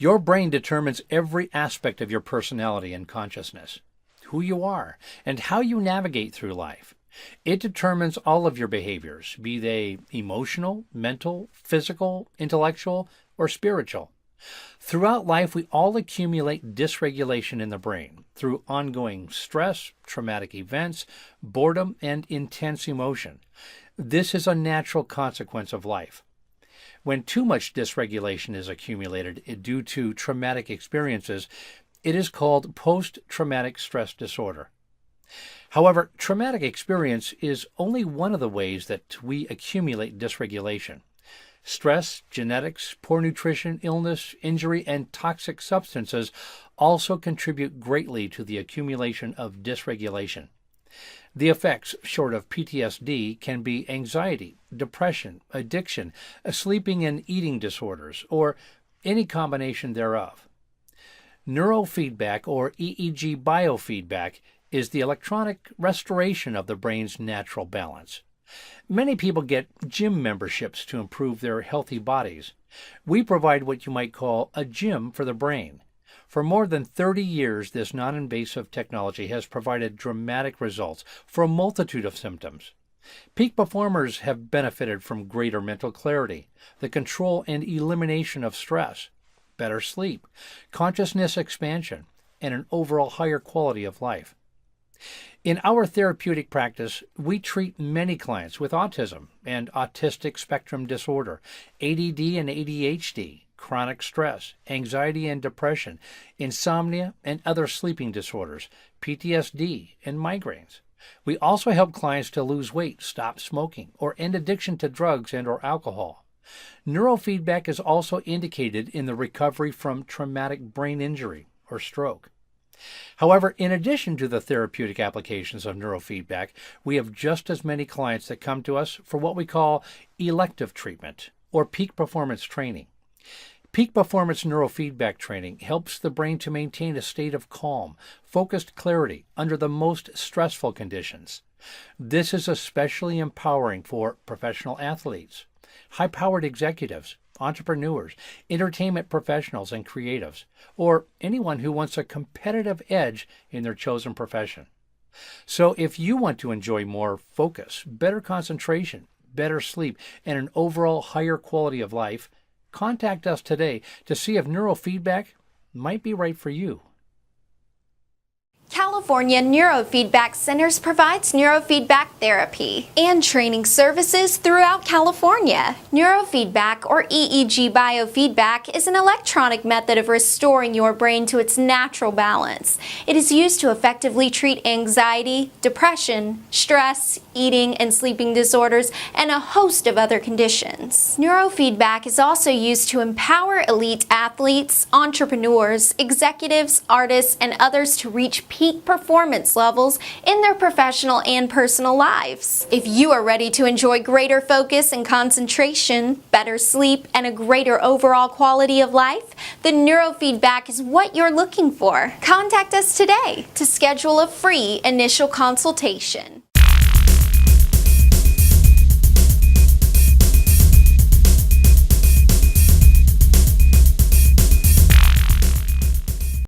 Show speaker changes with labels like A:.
A: Your brain determines every aspect of your personality and consciousness, who you are, and how you navigate through life. It determines all of your behaviors, be they emotional, mental, physical, intellectual, or spiritual. Throughout life, we all accumulate dysregulation in the brain through ongoing stress, traumatic events, boredom, and intense emotion. This is a natural consequence of life. When too much dysregulation is accumulated due to traumatic experiences, it is called post-traumatic stress disorder. However, traumatic experience is only one of the ways that we accumulate dysregulation. Stress, genetics, poor nutrition, illness, injury, and toxic substances also contribute greatly to the accumulation of dysregulation. The effects, short of PTSD, can be anxiety, depression, addiction, sleeping and eating disorders, or any combination thereof. Neurofeedback, or EEG biofeedback, is the electronic restoration of the brain's natural balance. Many people get gym memberships to improve their healthy bodies. We provide what you might call a gym for the brain. For more than 30 years, this non-invasive technology has provided dramatic results for a multitude of symptoms. Peak performers have benefited from greater mental clarity, the control and elimination of stress, better sleep, consciousness expansion, and an overall higher quality of life. In our therapeutic practice, we treat many clients with autism and autistic spectrum disorder, ADD and ADHD, chronic stress, anxiety and depression, insomnia and other sleeping disorders, PTSD, and migraines. We also help clients to lose weight, stop smoking, or end addiction to drugs and/or alcohol. Neurofeedback is also indicated in the recovery from traumatic brain injury or stroke. However, in addition to the therapeutic applications of neurofeedback, we have just as many clients that come to us for what we call elective treatment or peak performance training. Peak performance neurofeedback training helps the brain to maintain a state of calm, focused clarity under the most stressful conditions. This is especially empowering for professional athletes, high-powered executives, entrepreneurs, entertainment professionals, and creatives, or anyone who wants a competitive edge in their chosen profession. So if you want to enjoy more focus, better concentration, better sleep, and an overall higher quality of life, contact us today to see if neurofeedback might be right for you.
B: California Neurofeedback Centers provides neurofeedback therapy and training services throughout California. Neurofeedback, or EEG biofeedback, is an electronic method of restoring your brain to its natural balance. It is used to effectively treat anxiety, depression, stress, eating and sleeping disorders, and a host of other conditions. Neurofeedback is also used to empower elite athletes, entrepreneurs, executives, artists, and others to reach peak performance levels in their professional and personal lives. If you are ready to enjoy greater focus and concentration, better sleep, and a greater overall quality of life, then neurofeedback is what you're looking for. Contact us today to schedule a free initial consultation.